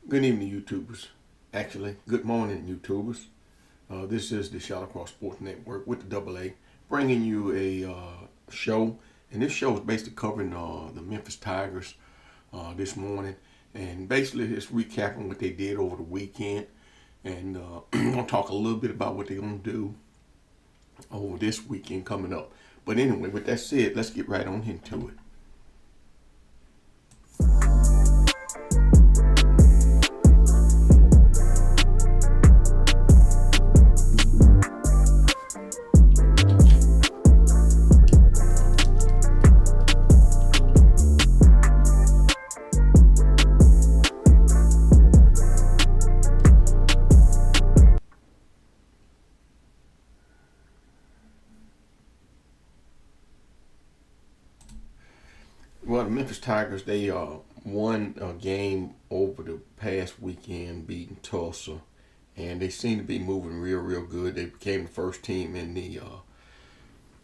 Good evening, YouTubers. Actually, good morning, YouTubers. This is the ShallowCross Sports Network with the Double A, bringing you a show. And this show is basically covering the Memphis Tigers this morning. And basically, it's recapping what they did over the weekend. And I'm going to talk a little bit about what they're going to do over this weekend coming up. But anyway, with that said, let's get right on into it. Well, the Memphis Tigers, they won a game over the past weekend, beating Tulsa, and they seem to be moving real good. They became the first team in the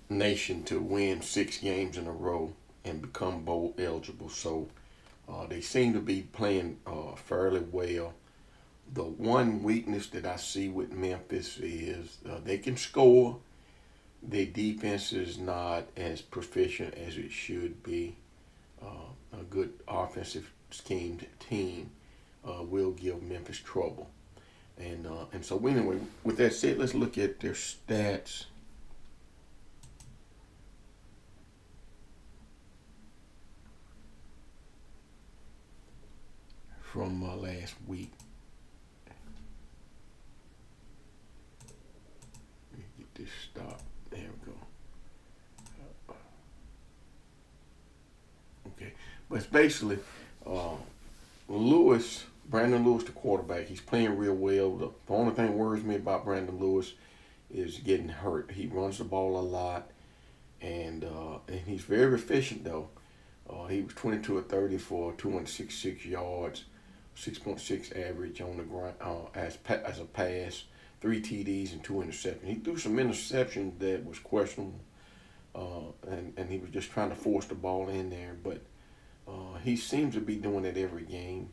nation to win 6 games in a row and become bowl eligible. So they seem to be playing fairly well. The one weakness that I see with Memphis is they can score. Their defense is not as proficient as it should be. A good offensive schemed team will give Memphis trouble. And so anyway, with that said, let's look at their stats. From last week. Let me get this stopped. There we go. Okay, but it's basically Brandon Lewis, the quarterback. He's playing real well. The only thing that worries me about Brandon Lewis is getting hurt. He runs the ball a lot, and he's very efficient though. He was 22 of 30 for 266 yards, 6.6 average on the ground as a pass, 3 TDs and 2 interceptions. He threw some interceptions that was questionable. And he was just trying to force the ball in there, but he seems to be doing it every game.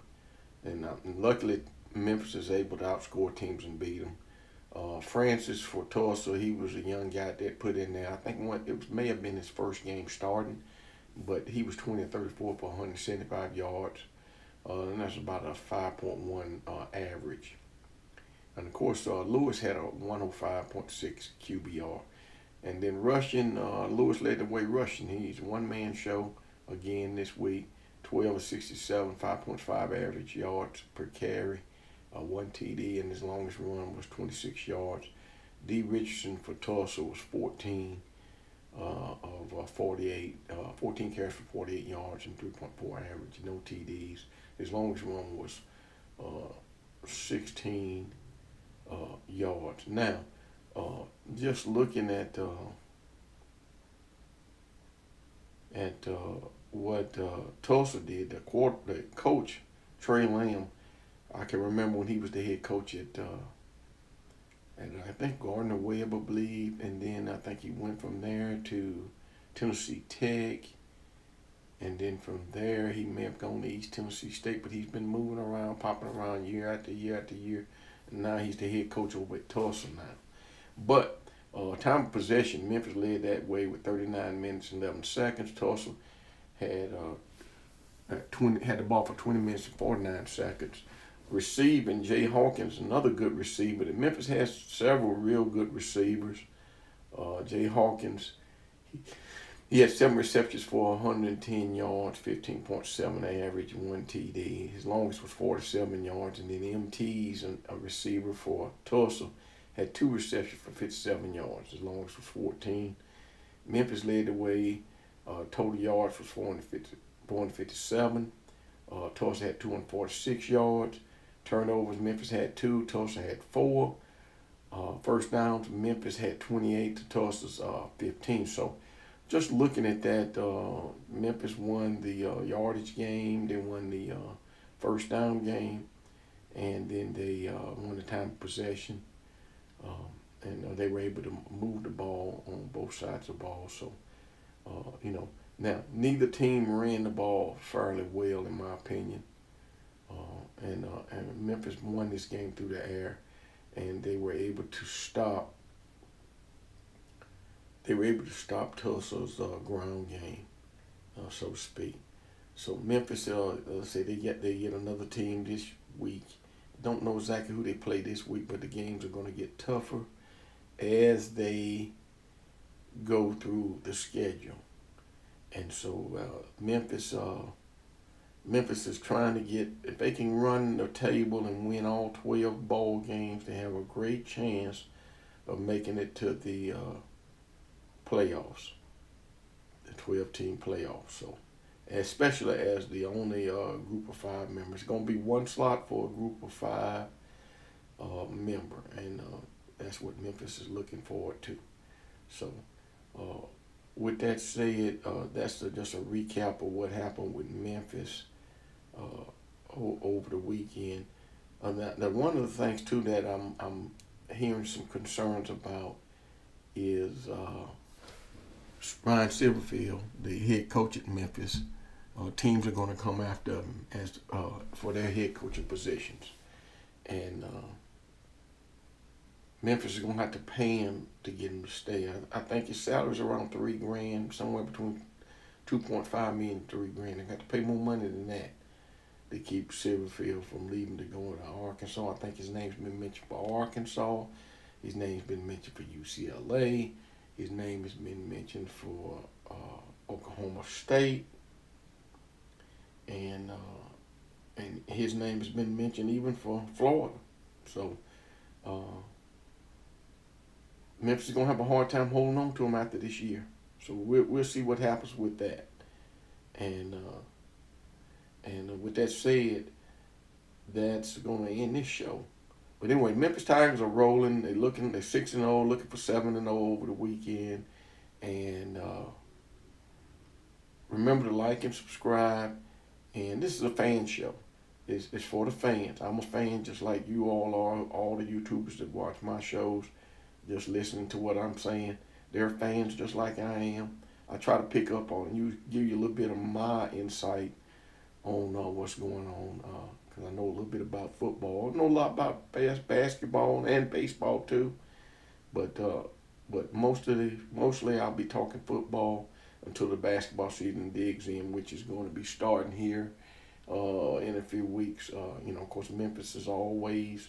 And luckily, Memphis is able to outscore teams and beat them. Francis for Tulsa, he was a young guy that put in there. I think may have been his first game starting, but he was 20 of 34 for 175 yards, and that's about a 5.1 average. And of course, Lewis had a 105.6 QBR. And then rushing, Lewis led the way rushing. He's a one-man show again this week. 12 of 67, 5.5 average yards per carry, 1 TD, and his longest run was 26 yards. D. Richardson for Tulsa was 14 of 48, 14 carries for 48 yards and 3.4 average, no TDs. His longest run was 16 yards. Now, just looking at what Tulsa did, the coach Trey Lamb, I can remember when he was the head coach at I think Gardner Webb, I believe, and then I think he went from there to Tennessee Tech, and then from there he may have gone to East Tennessee State, but he's been moving around, popping around year after year after year, and now he's the head coach over at Tulsa now. But time of possession, Memphis led that way with 39 minutes and 11 seconds. Tulsa had the ball for 20 minutes and 49 seconds. Receiving, Jay Hawkins, another good receiver. Memphis has several real good receivers. Jay Hawkins, he had 7 receptions for 110 yards, 15.7 average, 1 TD. His longest was 47 yards. And then MT's a receiver for Tulsa, had 2 receptions for 57 yards. His longest was 14. Memphis led the way. Total yards was 457. Tulsa had 246 yards. Turnovers, Memphis had 2. Tulsa had 4. First downs, Memphis had 28 to Tulsa's 15. So just looking at that, Memphis won the yardage game. They won the first down game. And then they won the time of possession. And they were able to move the ball on both sides of the ball. So, now neither team ran the ball fairly well, in my opinion. And Memphis won this game through the air, and they were able to stop. They were able to stop Tulsa's ground game, so to speak. So Memphis, say they get another team this week. Don't know exactly who they play this week, but the games are going to get tougher as they go through the schedule. And so Memphis is trying to get, if they can run the table and win all 12 ball games, they have a great chance of making it to the playoffs, the 12-team playoffs. So, especially as the only group of 5 members, it's going to be one slot for a group of 5 member, and that's what Memphis is looking forward to. So, with that said, that's just a recap of what happened with Memphis over the weekend. Now, one of the things too that I'm hearing some concerns about is Ryan Silverfield, the head coach at Memphis. Teams are going to come after him as for their head coaching positions, and Memphis is going to have to pay him to get him to stay. I think his salary is around $3,000, somewhere between 2.5 million and $3,000. They got to pay more money than that to keep Silverfield from leaving to go to Arkansas. I think his name's been mentioned for Arkansas. His name's been mentioned for UCLA. His name has been mentioned for Oklahoma State, and his name has been mentioned even for Florida. So Memphis is gonna have a hard time holding on to him after this year. So we'll see what happens with that. And with that said, that's gonna end this show. But anyway, Memphis Tigers are rolling. They're 6-0, looking for 7-0 over the weekend. And remember to like and subscribe. And this is a fan show. It's for the fans. I'm a fan just like you all are, all the YouTubers that watch my shows, just listening to what I'm saying. They're fans just like I am. I try to pick up on you, give you a little bit of my insight on what's going on. Because I know a little bit about football. I know a lot about basketball and baseball too. But mostly I'll be talking football until the basketball season digs in, which is going to be starting here in a few weeks. Of course, Memphis is always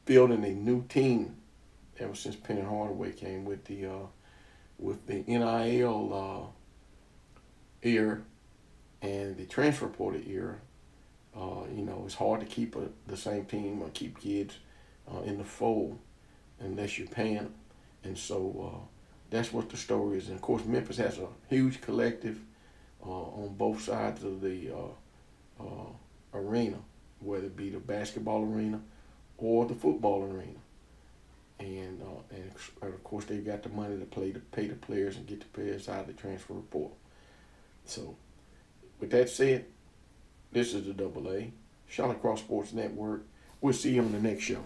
building a new team ever since Penny Hardaway came with the NIL era and the transfer portal era. It's hard to keep the same team or keep kids in the fold unless you're paying them. And so that's what the story is. And of course, Memphis has a huge collective on both sides of the arena, whether it be the basketball arena or the football arena. And of course, they've got the money to pay the players and get the players out of the transfer portal. So, with that said, this is the AA, ShallowCross Sports Network. We'll see you on the next show.